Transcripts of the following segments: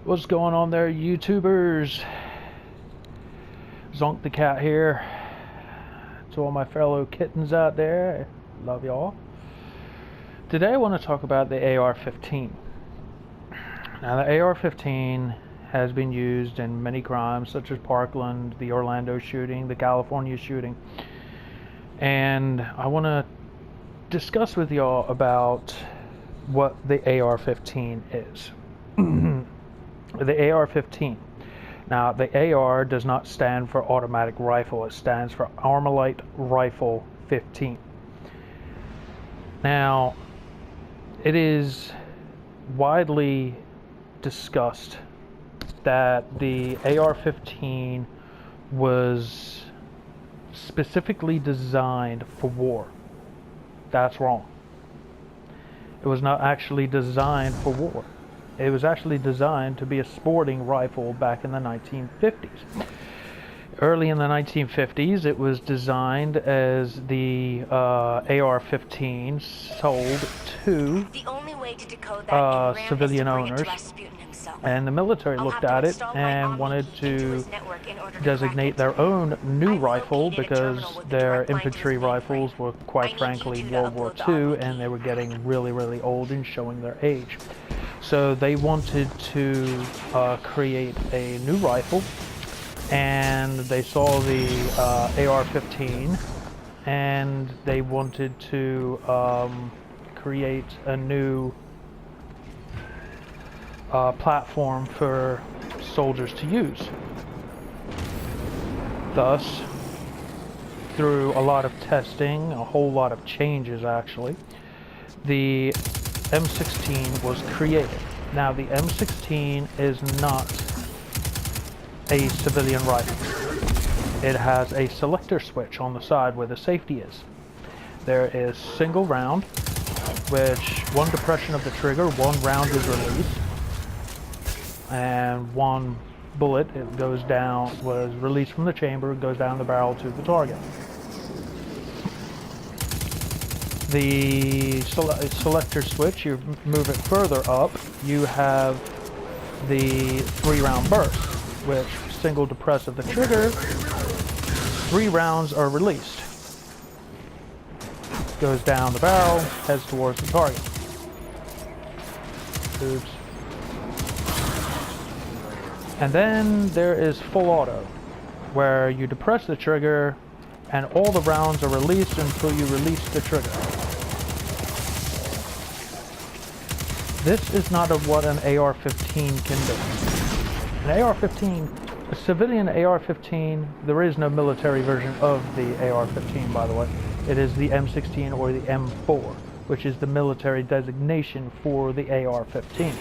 What's going on there, YouTubers? Zonk the Cat here. To all my fellow kittens out there, love y'all. Today I want to talk about the AR-15. Now the AR-15 has been used in many crimes such as Parkland, the Orlando shooting, the California shooting. And I want to discuss with y'all about what the AR-15 is. The AR-15. Now, the AR does not stand for automatic rifle. It stands for Armalite Rifle 15. Now, it is widely discussed that the AR-15 was specifically designed for war. That's wrong. It was not actually designed for war. It was actually designed to be a sporting rifle back in the 1950s. Early in the 1950s, it was designed as the AR-15 sold to civilian owners, and the military looked at it and wanted to designate their own new rifle because their infantry rifles were, quite frankly, World War II, and they were getting really, really old and showing their age. So they wanted to create a new rifle, and they saw the AR-15, and they wanted to create a new platform for soldiers to use. Thus, through a lot of testing, a whole lot of changes actually, the M16 was created. Now the M16 is not a civilian rifle. It has a selector switch on the side where the safety is. There is single round, which one depression of the trigger, one round is released, and one bullet, it goes down, was released from the chamber, goes down the barrel to the target. The selector switch, you move it further up, you have the 3-round burst, which single depress of the trigger, 3 rounds are released. Goes down the barrel, heads towards the target. Oops. And then there is full auto, where you depress the trigger and all the rounds are released until you release the trigger. This is not what an AR-15 can do. An AR-15, a civilian AR-15, there is no military version of the AR-15, by the way. It is the M16 or the M4, which is the military designation for the AR-15.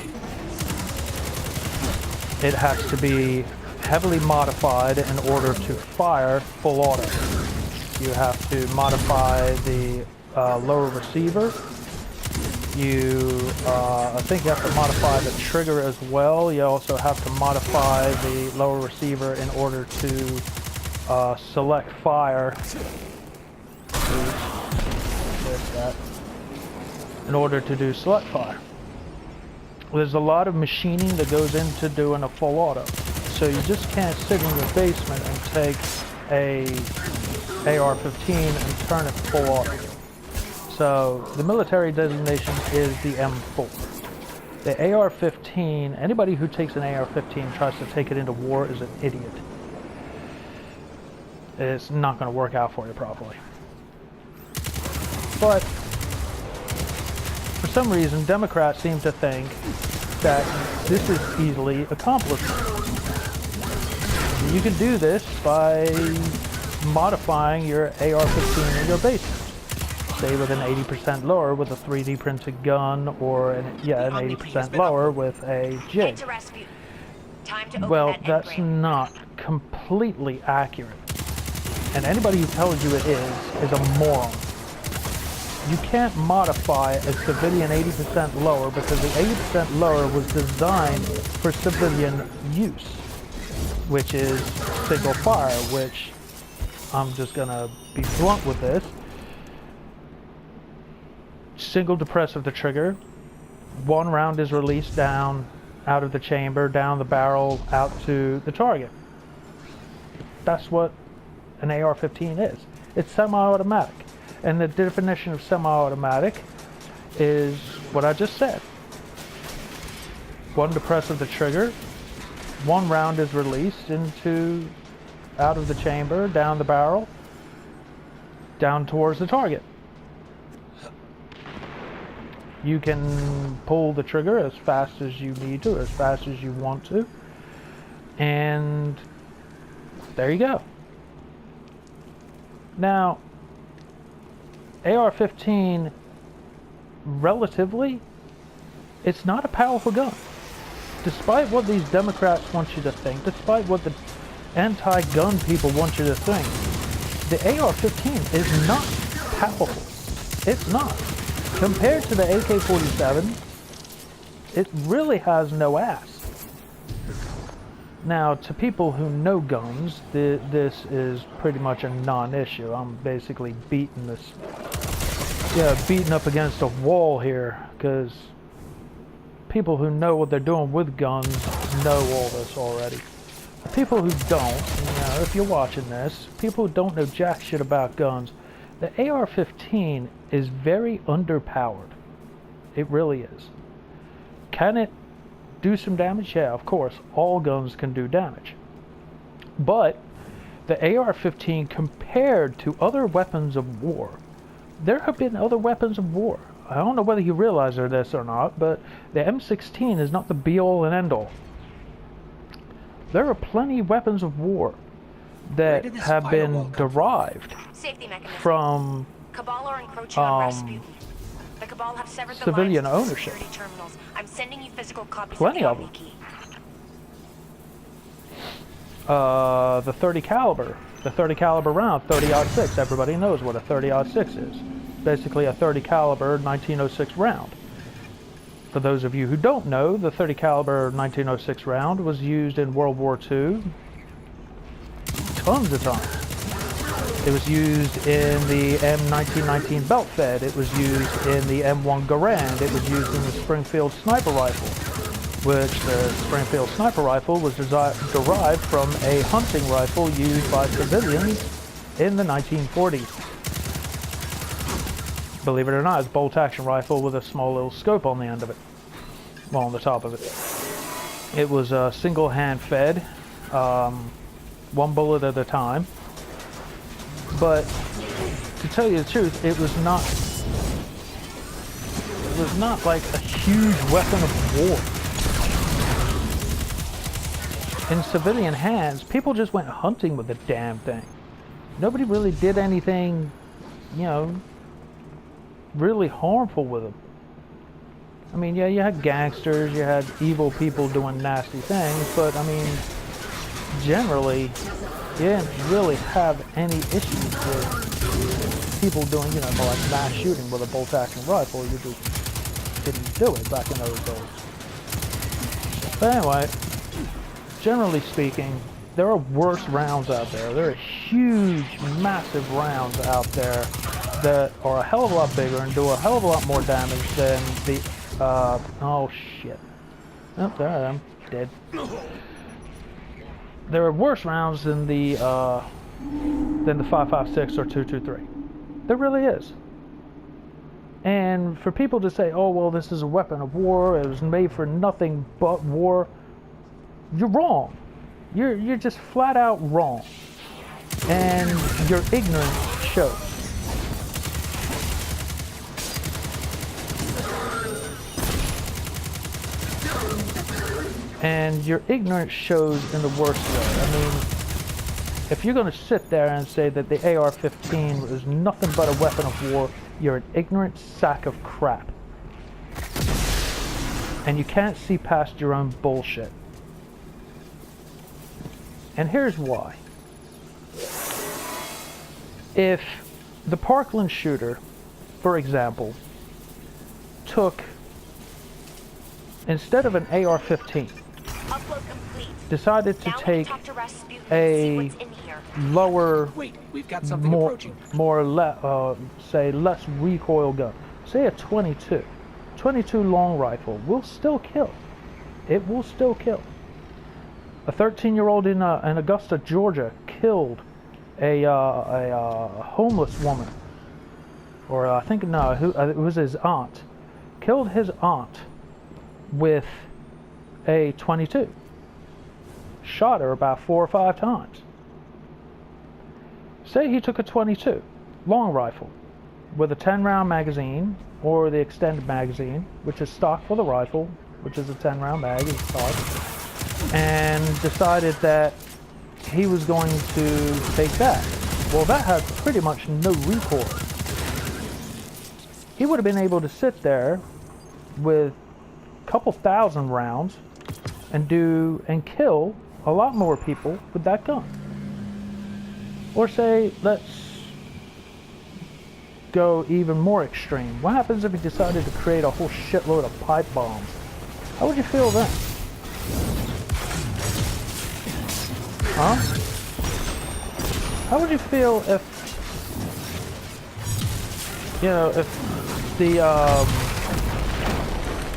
It has to be heavily modified in order to fire full auto. You have to modify the lower receiver. I think you have to modify the trigger as well. You also have to modify the lower receiver in order to select fire. In order to do select fire. There's a lot of machining that goes into doing a full auto. So you just can't sit in your basement and take a AR-15 and turn it full auto. So the military designation is the M4. The AR-15, anybody who takes an AR-15 and tries to take it into war is an idiot. It's not going to work out for you properly. But for some reason, Democrats seem to think that this is easily accomplishable. You can do this by modifying your AR-15 in your basement. Say with an 80% lower with a 3D printed gun, or an 80% lower with a jig. Well, that's not completely accurate. And anybody who tells you it is a moron. You can't modify a civilian 80% lower because the 80% lower was designed for civilian use, which is single fire, which I'm just gonna be blunt with this. Single depress of the trigger, one round is released down out of the chamber, down the barrel, out to the target. That's what an AR-15 is. It's semi-automatic. And the definition of semi-automatic is what I just said. One depress of the trigger, one round is released out of the chamber, down the barrel, down towards the target. You can pull the trigger as fast as you need to, as fast as you want to, and there you go. Now, AR-15, relatively, it's not a powerful gun. Despite what these Democrats want you to think, despite what the anti-gun people want you to think, the AR-15 is not powerful. It's not. Compared to the AK-47, it really has no ass. Now, to people who know guns, this is pretty much a non-issue. I'm basically beating up against a wall here, because people who know what they're doing with guns know all this already. People who don't, if you're watching this, people who don't know jack shit about guns, the AR-15 is very underpowered. It really is. Can it do some damage? Yeah, of course. All guns can do damage. But the AR-15, compared to other weapons of war, there have been other weapons of war. I don't know whether you realize this or not, but the M16 is not the be-all and end-all. There are plenty of weapons of war that have been derived from civilian ownership. I'm sending you physical copies Plenty of them. The 30 caliber round, 30-06. Everybody knows what a 30-06 is. Basically a 30 caliber 1906 round. For those of you who don't know, the 30 caliber 1906 round was used in World War II tons of times. It was used in the M1919 belt fed. It was used in the M1 Garand. It was used in the Springfield sniper rifle, which the Springfield sniper rifle was derived from a hunting rifle used by civilians in the 1940s. Believe it or not, it's a bolt-action rifle with a small little scope on the end of it. Well, on the top of it. It was single-hand fed, one bullet at a time. But to tell you the truth, it was not like a huge weapon of war. In civilian hands, people just went hunting with the damn thing. Nobody really did anything, really harmful with them. I mean, yeah, you had gangsters, you had evil people doing nasty things, but I mean, generally, you didn't really have any issues with people doing, like mass shooting with a bolt-action rifle. You just didn't do it back in those days. But anyway, generally speaking, there are worse rounds out there. There are huge, massive rounds out there that are a hell of a lot bigger and do a hell of a lot more damage than the, oh shit. Oh, there I am, dead. There are worse rounds than the 5.56 or 2.23. There really is. And for people to say, oh, well, this is a weapon of war, it was made for nothing but war, you're wrong. You're just flat out wrong. And your ignorance shows. And your ignorance shows in the worst way. I mean, if you're going to sit there and say that the AR-15 is nothing but a weapon of war, you're an ignorant sack of crap. And you can't see past your own bullshit. And here's why. If the Parkland shooter, for example, took, instead of an AR-15, decided to take a lower, say less recoil gun, say a 22 long rifle, will still kill. it will still kill. A 13-year-old in Augusta, Georgia, killed a homeless woman, or I think no, it was his aunt. Killed his aunt with a .22. Shot her about 4 or 5 times. Say he took a .22 long rifle with a 10-round magazine, or the extended magazine, which is stock for the rifle, which is a 10-round mag, is stock, and decided that he was going to take that. Well, that had pretty much no recoil. He would have been able to sit there with a couple thousand rounds and kill a lot more people with that gun. Or say, let's go even more extreme. What happens if he decided to create a whole shitload of pipe bombs? How would you feel then? Huh? How would you feel if, you know, if the,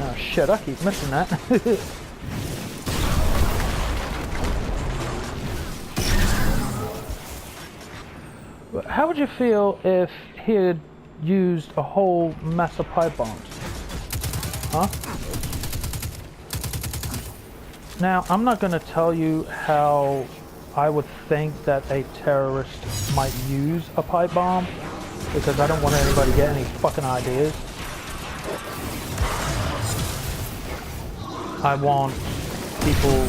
oh shit, I keep missing that. How would you feel if he had used a whole mess of pipe bombs? Huh? Now, I'm not going to tell you how I would think that a terrorist might use a pipe bomb, because I don't want anybody to get any fucking ideas. I want people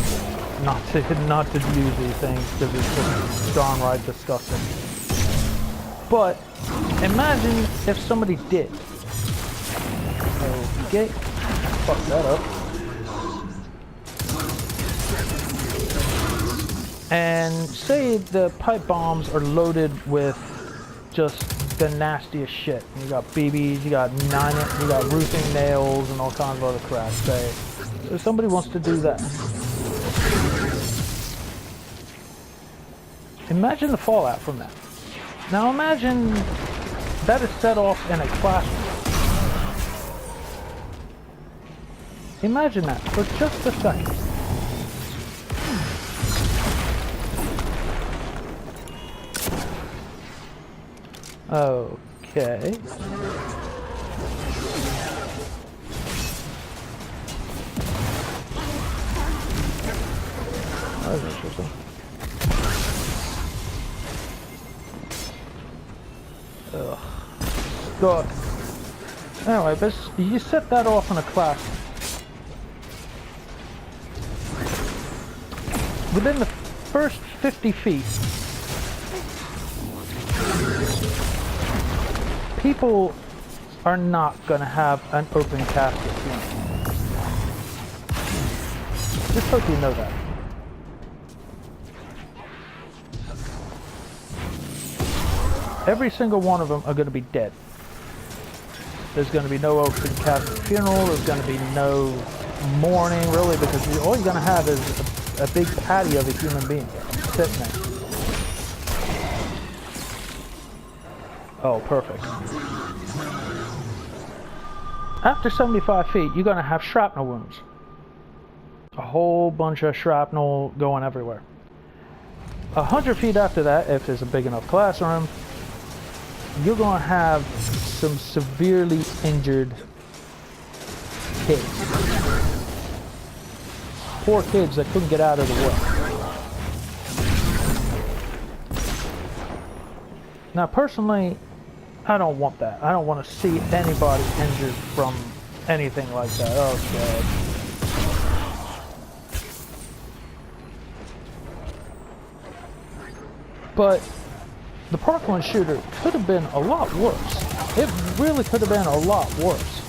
not to use these things because it's just downright disgusting. But imagine if somebody did. Okay, fuck that up. And say the pipe bombs are loaded with just the nastiest shit. You got BBs, you got roofing nails, and all kinds of other crap. Say, if somebody wants to do that, imagine the fallout from that. Now imagine that is set off in a classroom. Imagine that for just a second. Okay. That was interesting. Ugh. God. Anyway, but you set that off in a class. Within the first 50 feet, people are not going to have an open casket. Just hope you know that. Every single one of them are going to be dead. There's going to be no open casket funeral. There's going to be no mourning, really, because all you're going to have is a big patty of a human being sitting there. Oh, perfect. After 75 feet, you're going to have shrapnel wounds. A whole bunch of shrapnel going everywhere. 100 feet after that, if there's a big enough classroom, you're going to have some severely injured kids. Poor kids that couldn't get out of the way. Now, personally, I don't want that. I don't want to see anybody injured from anything like that. Oh, God. But the Parkland shooter could have been a lot worse. It really could have been a lot worse.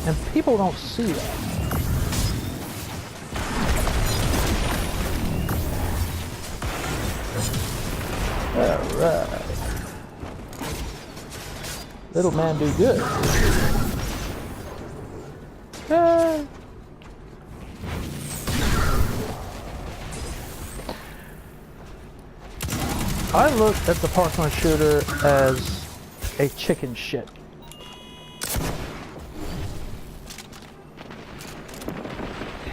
And people don't see that. Alright. Little man do good. I look at the Parkland shooter as a chicken shit.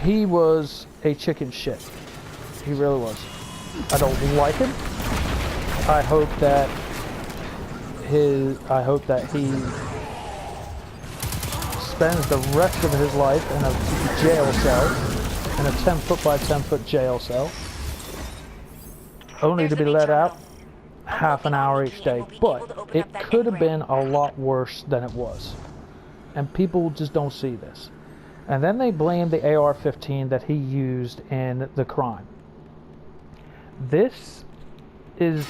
he was a chicken shit. He really was. I don't like him. I hope that he spends the rest of his life in a jail cell, in a 10-foot by 10-foot jail cell, only to be let out half an hour each day. But it could have been a lot worse than it was. And people just don't see this. And then they blame the AR-15 that he used in the crime. This is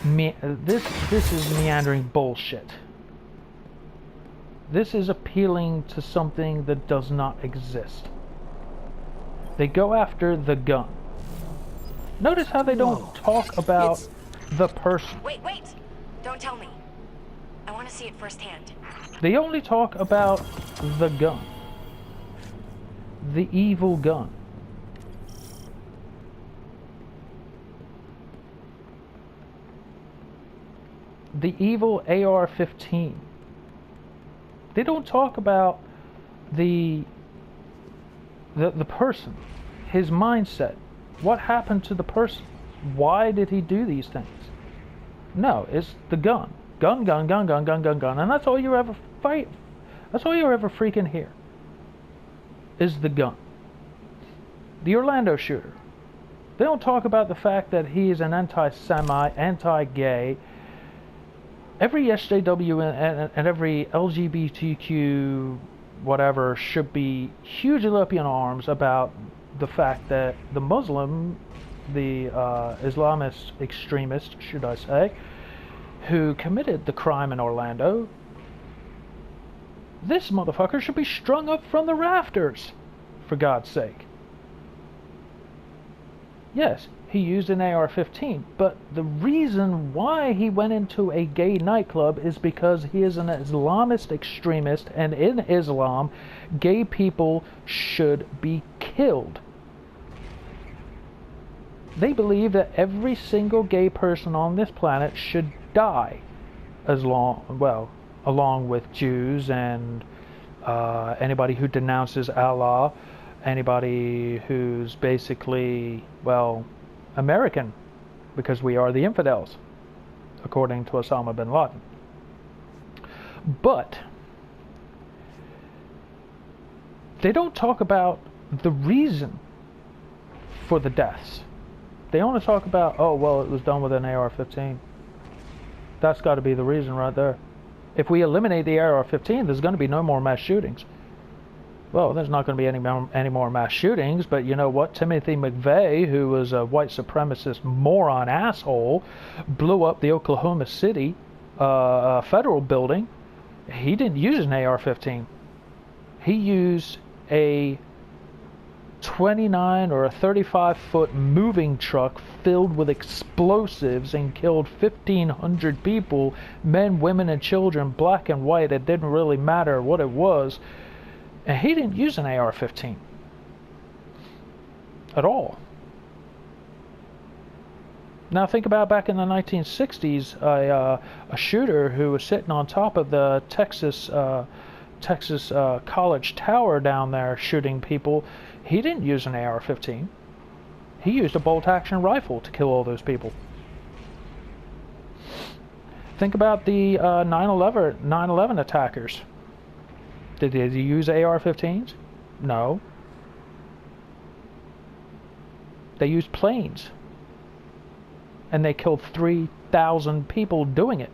meandering bullshit. This is appealing to something that does not exist. They go after the gun. Notice how they don't talk about the person. Wait. Don't tell me. I want to see it firsthand. They only talk about the gun. The evil gun. The evil AR-15. They don't talk about the person, his mindset. What happened to the person? Why did he do these things? No, it's the gun. Gun, and that's all you ever fight. That's all you ever freaking hear. Is the gun. The Orlando shooter. They don't talk about the fact that he's an anti-Semite, anti-gay. Every SJW and every LGBTQ whatever should be hugely up in arms about the fact that the Muslim, the Islamist extremist, should I say, who committed the crime in Orlando, this motherfucker should be strung up from the rafters, for God's sake. Yes, he used an AR-15, but the reason why he went into a gay nightclub is because he is an Islamist extremist, and in Islam, gay people should be killed. They believe that every single gay person on this planet should die, along with Jews and anybody who denounces Allah, anybody who's basically, American, because we are the infidels, according to Osama bin Laden. But they don't talk about the reason for the deaths. They only talk about, it was done with an AR-15. That's got to be the reason right there. If we eliminate the AR-15, there's going to be no more mass shootings. Well, there's not going to be any more mass shootings, but you know what? Timothy McVeigh, who was a white supremacist moron asshole, blew up the Oklahoma City federal building. He didn't use an AR-15. He used a 29 or a 35-foot moving truck filled with explosives and killed 1,500 people, men, women, and children, black and white. It didn't really matter what it was. And he didn't use an AR-15 at all. Now think about back in the 1960s, a shooter who was sitting on top of the Texas College Tower down there shooting people. He didn't use an AR-15. He used a bolt-action rifle to kill all those people. Think about the 9/11 attackers. Did they use AR-15s? No. They used planes. And they killed 3,000 people doing it.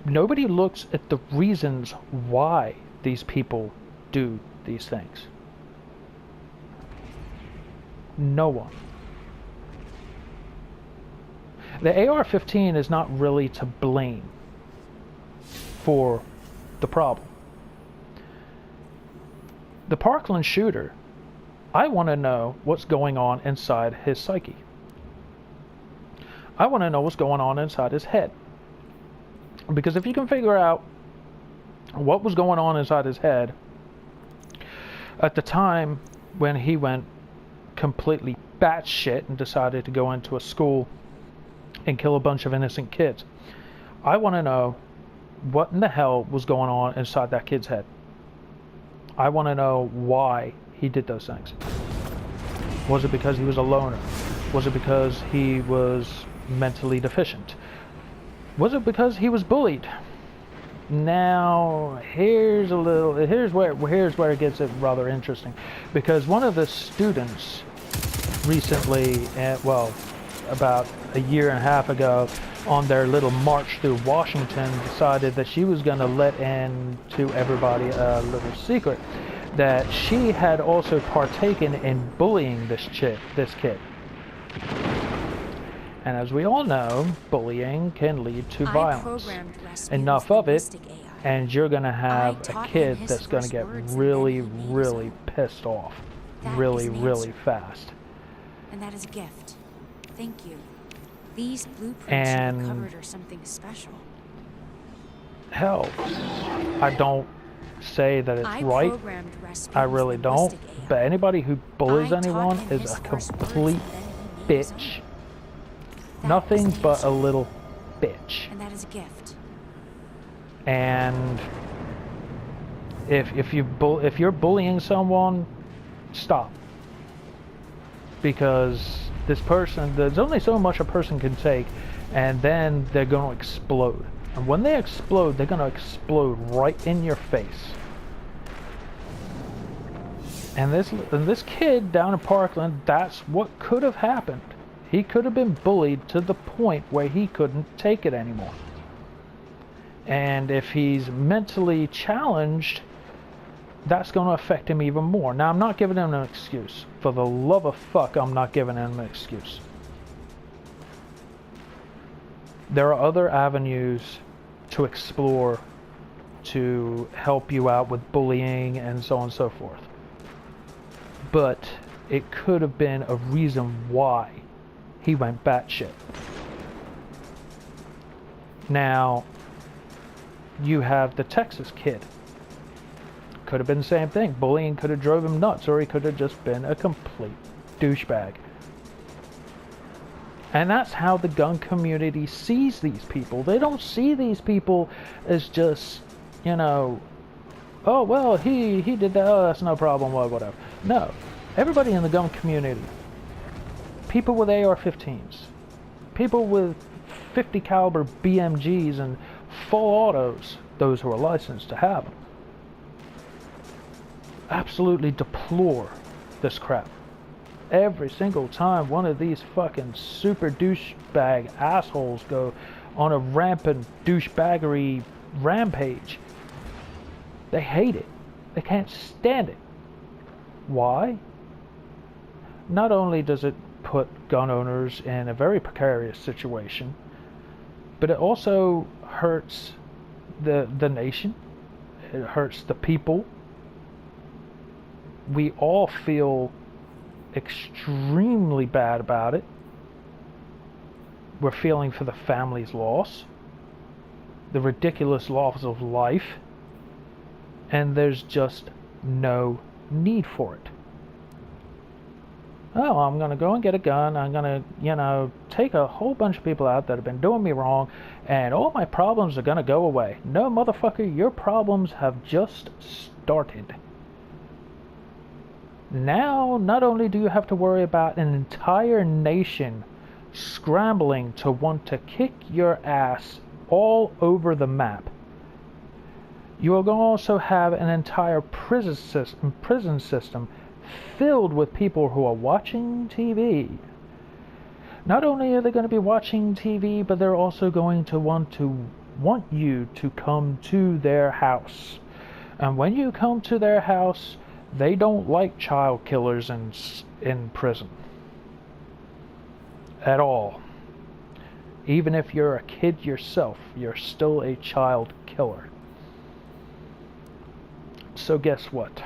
Nobody looks at the reasons why these people do these things. No one. The AR-15 is not really to blame for the problem. The Parkland shooter, I want to know what's going on inside his psyche. I want to know what's going on inside his head. Because if you can figure out what was going on inside his head at the time when he went completely batshit and decided to go into a school and kill a bunch of innocent kids, I want to know what in the hell was going on inside that kid's head. I want to know why he did those things. Was it because he was a loner? Was it because he was mentally deficient? Was it because he was bullied? Now, here's where it gets rather interesting, because one of the students recently, well, about a year and a half ago, on their little march through Washington, decided that she was going to let in to everybody a little secret that she had also partaken in bullying this kid. And as we all know, bullying can lead to violence. Enough of it, and you're going to have a kid that's going to get really, really pissed off really fast. And that is a gift. Thank you. These blueprints And you recovered are something special. Hell, I don't say that it's right. I really don't. But anybody who bullies anyone is a complete bitch. Nothing but a little bitch. And that is a gift. And if you're bullying someone, stop. Because this person, there's only so much a person can take, and then they're going to explode. And when they explode, they're going to explode right in your face. And this kid down in Parkland, that's what could have happened. He could have been bullied to the point where he couldn't take it anymore. And if he's mentally challenged, that's going to affect him even more. Now, I'm not giving him an excuse. For the love of fuck, I'm not giving him an excuse. There are other avenues to explore to help you out with bullying and so on and so forth. But it could have been a reason why he went batshit. Now, you have the Texas kid. Could have been the same thing. Bullying could have drove him nuts, or he could have just been a complete douchebag. And that's how the gun community sees these people. They don't see these people as just, you know, oh, well, he did that, oh, that's no problem, whatever. No. Everybody in the gun community, people with AR-15s, people with 50 caliber BMGs and full autos, those who are licensed to have them, absolutely deplore this crap. Every single time one of these fucking super douchebag assholes go on a rampant douchebaggery rampage, they hate it. They can't stand it. Why? Not only does it put gun owners in a very precarious situation, but it also hurts the nation. It hurts the people. We all feel extremely bad about it. We're feeling for the family's loss, the ridiculous loss of life, and there's just no need for it. Oh, I'm going to go and get a gun. I'm going to, take a whole bunch of people out that have been doing me wrong, and all my problems are going to go away. No, motherfucker, your problems have just started. Now, not only do you have to worry about an entire nation scrambling to want to kick your ass all over the map, you are going to also have an entire prison system filled with people who are watching TV. Not only are they going to be watching TV, but they're also going to want you to come to their house. And when you come to their house, they don't like child killers in prison. At all. Even if you're a kid yourself, you're still a child killer. So guess what?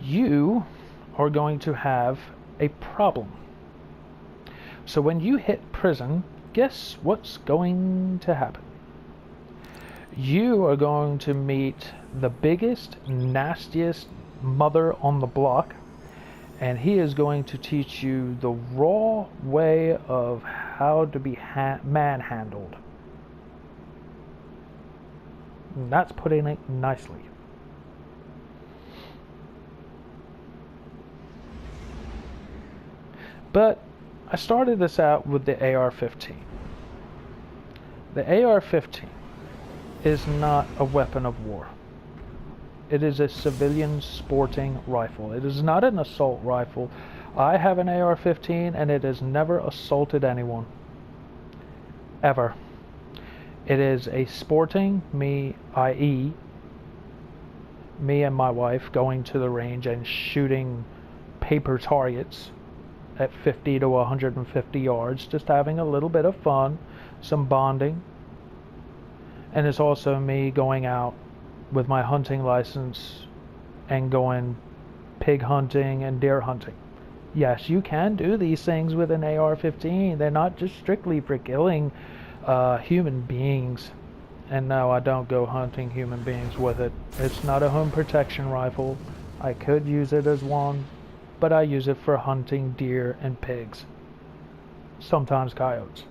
You are going to have a problem. So when you hit prison, guess what's going to happen? You are going to meet the biggest, nastiest mother on the block, and he is going to teach you the raw way of how to be manhandled. And that's putting it nicely. But I started this out with the AR-15. The AR-15 is not a weapon of war. It is a civilian sporting rifle. It is not an assault rifle. I have an AR-15 and it has never assaulted anyone. Ever. It is a sporting, i.e., me and my wife going to the range and shooting paper targets at 50 to 150 yards, just having a little bit of fun, some bonding. And it's also me going out with my hunting license and going pig hunting and deer hunting. Yes, you can do these things with an AR-15. They're not just strictly for killing human beings. And no, I don't go hunting human beings with it. It's not a home protection rifle. I could use it as one, but I use it for hunting deer and pigs. Sometimes coyotes.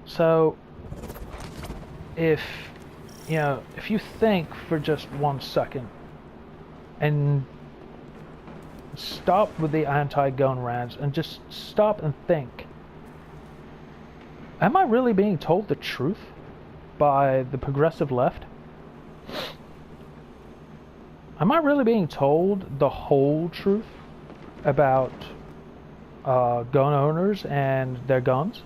So, if you think for just 1 second and stop with the anti-gun rants and just stop and think, am I really being told the truth by the progressive left? Am I really being told the whole truth about gun owners and their guns?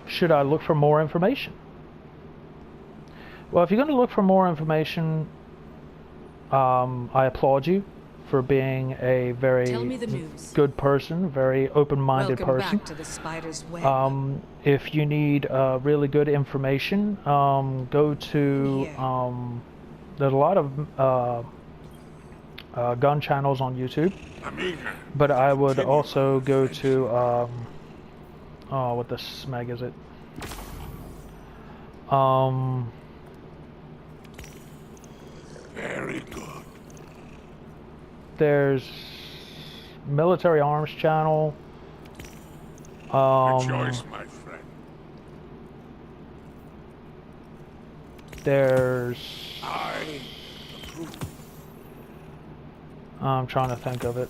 Should I look for more information? Well, if you're going to look for more information, I applaud you for being a very good person, very open-minded person. Back to the spider's web. If you need really good information, go to there's a lot of gun channels on YouTube, but I would also go to what the smeg is it? Very good. There's Military Arms Channel. Good choice, my friend. There's... I approve. I'm trying to think of it.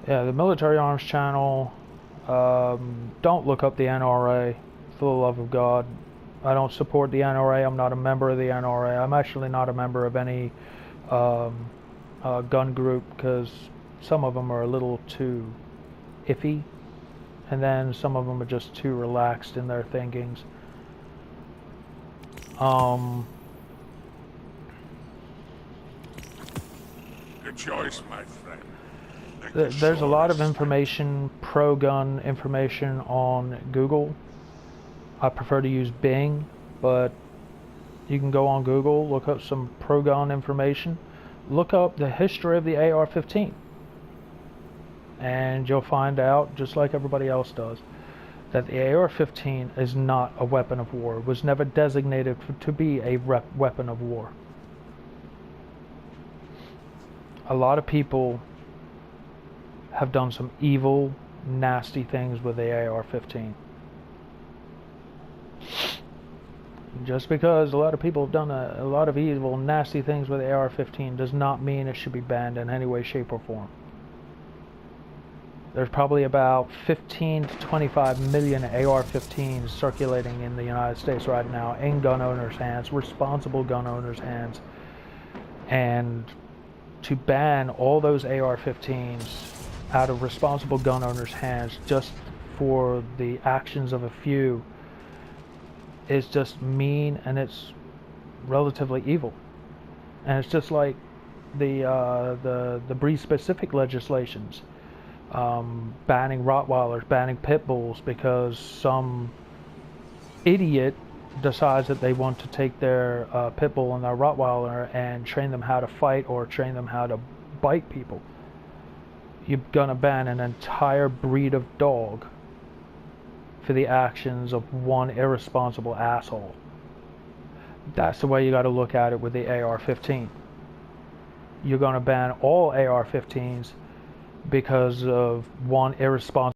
Yeah, the Military Arms Channel. Don't look up the NRA, for the love of God. I don't support the NRA. I'm not a member of the NRA. I'm actually not a member of any gun group because some of them are a little too iffy, and then some of them are just too relaxed in their thinkings. Good choice, my friend. There's a lot of information, pro-gun information on Google. I prefer to use Bing, but you can go on Google, look up some pro-gun information, look up the history of the AR-15, and you'll find out, just like everybody else does, that the AR-15 is not a weapon of war. It was never designated to be a weapon of war. A lot of people have done some evil, nasty things with the AR-15. Just because a lot of people have done a lot of evil, nasty things with the AR-15 does not mean it should be banned in any way, shape, or form. There's probably about 15 to 25 million AR-15s circulating in the United States right now in gun owners' hands, responsible gun owners' hands. And to ban all those AR-15s out of responsible gun owners' hands just for the actions of a few is just mean, and it's relatively evil. And it's just like the breed-specific legislations, banning Rottweilers, banning pit bulls, because some idiot decides that they want to take their pit bull and their Rottweiler and train them how to fight or train them how to bite people. You're gonna ban an entire breed of dog for the actions of one irresponsible asshole. That's the way you gotta look at it with the AR-15. You're gonna ban all AR-15s because of one irresponsible